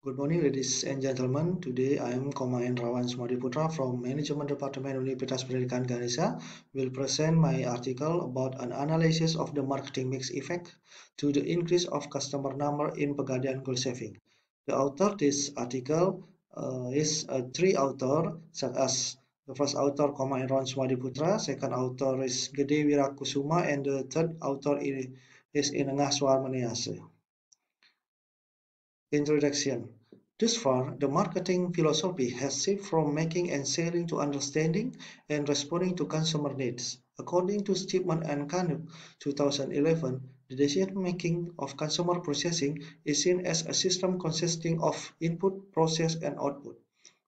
Good morning, ladies and gentlemen. Today I am Koma Endrawan Sumadiputra from Management Department Universitas Pendidikan Ganesha will present my article about an analysis of the marketing mix effect to the increase of customer number in Pegadaian Goal Saving. The author this article is three author such as the first author Koma Endrawan Sumadiputra, second author is Gede Wirakusuma, and the third author is Inengah Suarmaniase. Introduction. Thus far, the marketing philosophy has shifted from making and selling to understanding and responding to consumer needs. According to Stepman and Canuck, 2011, the decision-making of consumer processing is seen as a system consisting of input, process, and output.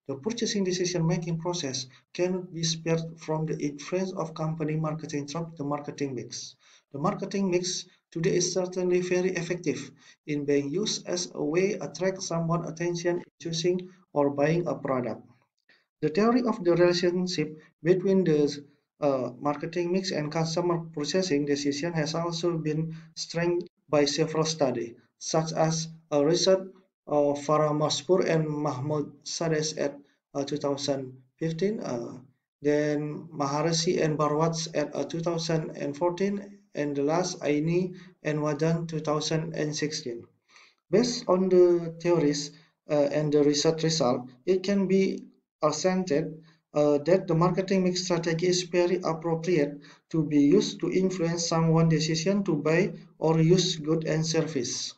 The purchasing decision-making process cannot be spared from the influence of company marketing through the marketing mix. The marketing mix today is certainly very effective in being used as a way to attract someone's attention in choosing or buying a product. The theory of the relationship between the marketing mix and customer processing decision has also been strengthened by several studies, such as a research of Farah Maspur and Mahmoud Sades at 2015, then Maharishi and Barwatz at 2014, and the last Aini and Wadan 2016. Based on the theories and the research result, it can be asserted that the marketing mix strategy is very appropriate to be used to influence someone's decision to buy or use goods and service.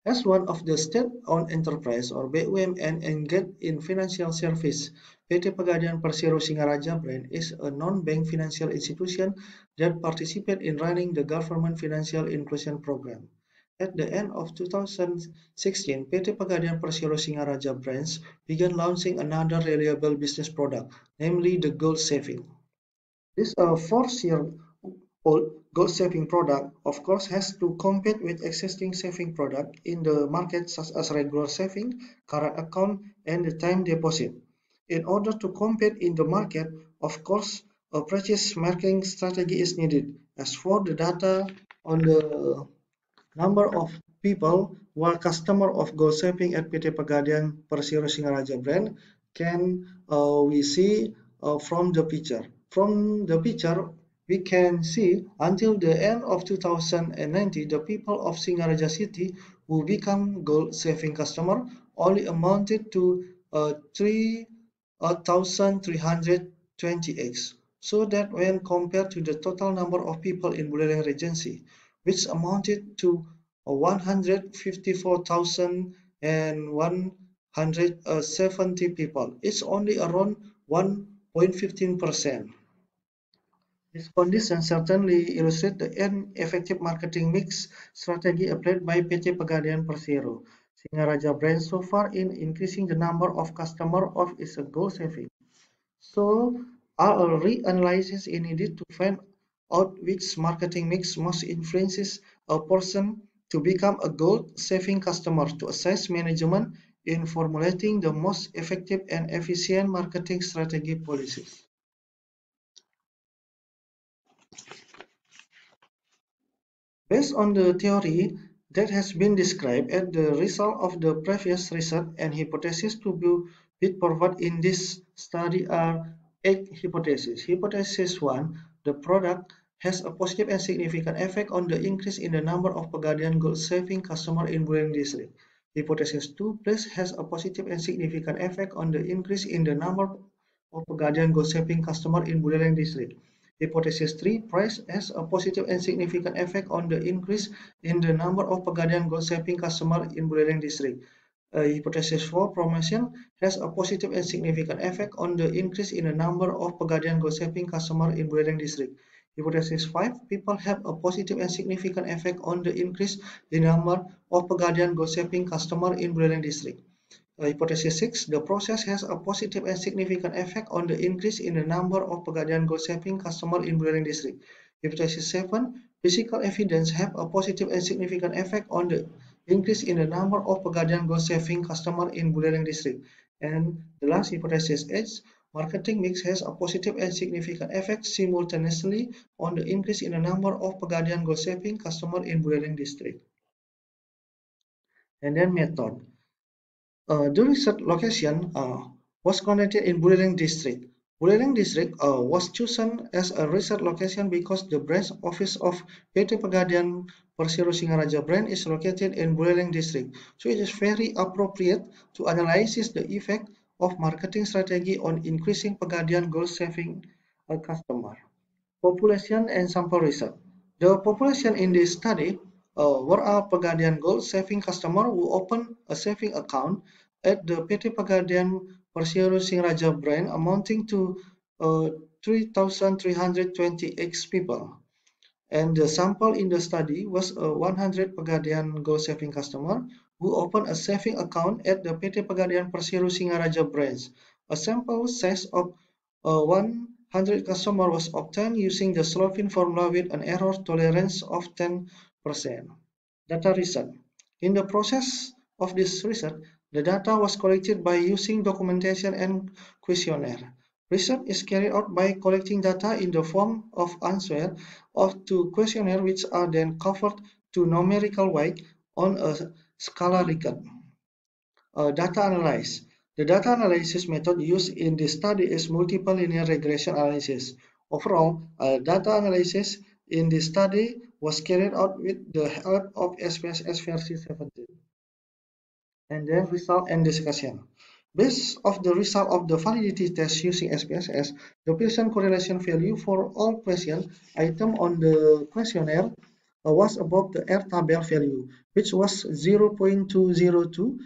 As one of the state-owned enterprise or BUMN engaged in financial service, PT Pegadaian Persero Singaraja Brand is a non-bank financial institution that participates in running the government financial inclusion program. At the end of 2016, PT Pegadaian Persero Singaraja Brands began launching another reliable business product, namely the Gold Saving. This 4-year-old gold saving product, of course, has to compete with existing saving product in the market such as regular saving, current account, and the time deposit. In order to compete in the market, of course, a purchase marketing strategy is needed. As for the data on the number of people who are customer of gold saving at PT Pegadaian Persero Singaraja brand can we see from the picture. From the picture, we can see until the end of 2019, the people of Singaraja city who become gold saving customer only amounted to 3,328. So that when compared to the total number of people in Buleleng Regency, which amounted to 154,170 people. It's only around 1.15%. This condition certainly illustrates the ineffective marketing mix strategy applied by PT Pegadaian Persero Singaraja brand so far in increasing the number of customers of its gold saving. So, a reanalysis is needed to find out which marketing mix most influences a person to become a gold-saving customer to assess management in formulating the most effective and efficient marketing strategy policies. Based on the theory that has been described as the result of the previous research and hypotheses to be put forward in this study are 8 hypotheses. Hypothesis 1, the product has a positive and significant effect on the increase in the number of Pegadaian gold saving customers in Buleleng district. Hypothesis 2, price has a positive and significant effect on the increase in the number of Pegadaian gold saving customers in Buleleng district. Hypothesis 3, price has a positive and significant effect on the increase in the number of Pegadaian gold saving customers in Buleleng district. Hypothesis 4, promotion has a positive and significant effect on the increase in the number of Pegadaian gold saving customers in Buleleng district. Hypothesis 5, people have a positive and significant effect on the increase in the number of Pegadaian gold saving customers in Buleleng district. Hypothesis 6, the process has a positive and significant effect on the increase in the number of Pegadaian gold saving customers in Buleleng district. Hypothesis 7, physical evidence have a positive and significant effect on the increase in the number of Pegadaian gold saving customers in Buleleng district. And the last hypothesis is marketing mix has a positive and significant effect simultaneously on the increase in the number of Pegadaian gold saving customers in Buleleng district. And then method. The research location was conducted in Buleleng District. Buleleng District was chosen as a research location because the branch office of PT Pegadaian Persero Singaraja brand is located in Buleleng District. So it is very appropriate to analyze the effect of marketing strategy on increasing Pegadaian goal-saving customer. Population and sample research. The population in this study were all Pegadaian goal-saving customers who opened a saving account at the PT Pegadaian Persero Singaraja brand amounting to 3,328 people. And the sample in the study was 100 Pegadaian goal-saving customer who opened a saving account at the PT Pegadaian Persero Singaraja branch. A sample size of 100 customer was obtained using the Slovene formula with an error tolerance of 10%. Data research. In the process of this research, the data was collected by using documentation and questionnaire. Research is carried out by collecting data in the form of answers to questionnaire which are then covered to numerical weight on a Scala record. Data analysis. The data analysis method used in this study is multiple linear regression analysis. Overall, data analysis in this study was carried out with the help of SPSS version 17. And then result and discussion. Based of the result of the validity test using SPSS, the Pearson correlation value for all question item on the questionnaire was above the R-table value, which was 0.202.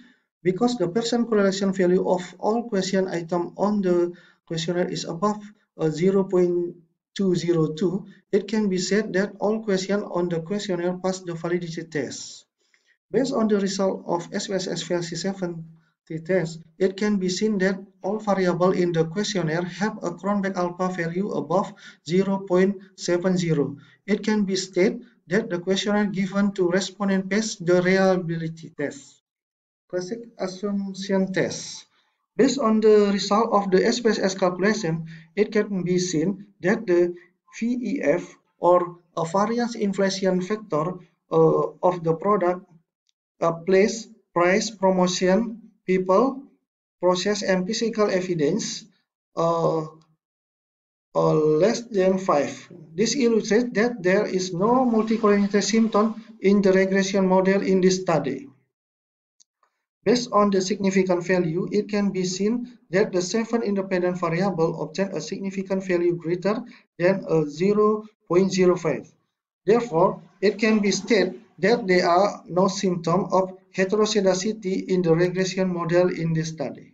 Because the Pearson correlation value of all question item on the questionnaire is above 0.202, it can be said that all questions on the questionnaire pass the validity test. Based on the result of SPSS version 70 test, it can be seen that all variables in the questionnaire have a Cronbach alpha value above 0.70. It can be stated that the questionnaire given to respondent passed the reliability test. Classic assumption test. Based on the result of the SPSS calculation, it can be seen that the VEF or a variance inflation factor of the product place, price, promotion, people, process, and physical evidence uh, less than 5. This illustrates that there is no multicollinearity symptom in the regression model in this study. Based on the significant value, it can be seen that the 7 independent variable obtain a significant value greater than 0.05. Therefore, it can be stated that there are no symptoms of heterozygosity in the regression model in this study.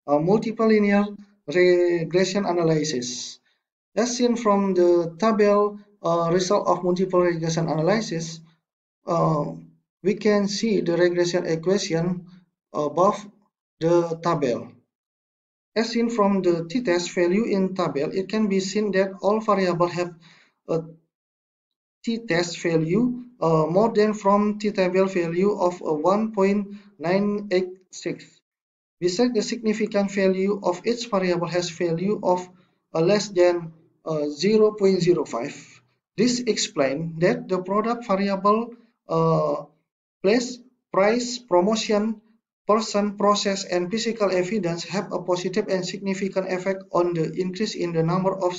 Multiple linear regression analysis. As seen from the table result of multiple regression analysis, we can see the regression equation above the table. As seen from the t-test value in table, it can be seen that all variables have a t-test value more than from t-table value of 1.986. Besides, the significant value of each variable has value of less than 0.05. This explains that the product variable place, price, promotion, person, process, and physical evidence have a positive and significant effect on the increase in the number of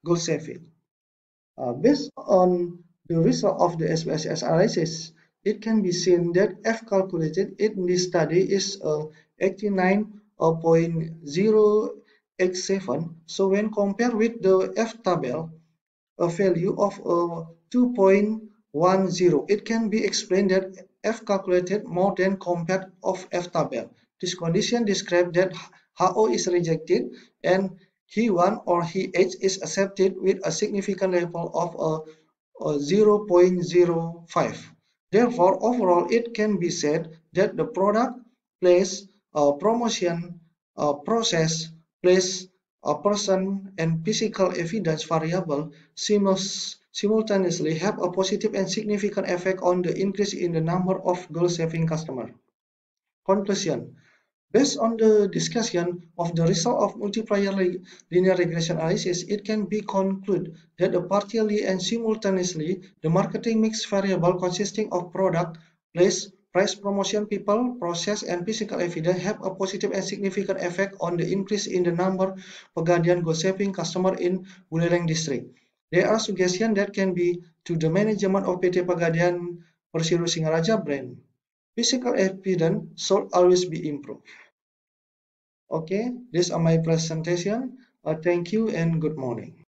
goal saving. Based on the result of the SPSS analysis, it can be seen that F calculated in this study is 89.087. So when compared with the F table, a value of 2.10, it can be explained that F calculated more than compared of F table. This condition describes that HO is rejected and He1 or He8 is accepted with a significant level of 0.05. Therefore, overall, it can be said that the product, place, promotion, process, place, a person, and physical evidence variable simultaneously have a positive and significant effect on the increase in the number of goal-saving customers. Conclusion. Based on the discussion of the result of multiplier linear regression analysis, it can be concluded that partially and simultaneously, the marketing mix variable consisting of product, place, price, promotion, people, process, and physical evidence have a positive and significant effect on the increase in the number Pegadaian gossiping customer in Buleleng district. There are suggestions that can be to the management of PT Pegadaian Persero Singaraja brand. Physical evidence should always be improved. Okay, these are my presentation. Thank you and good morning.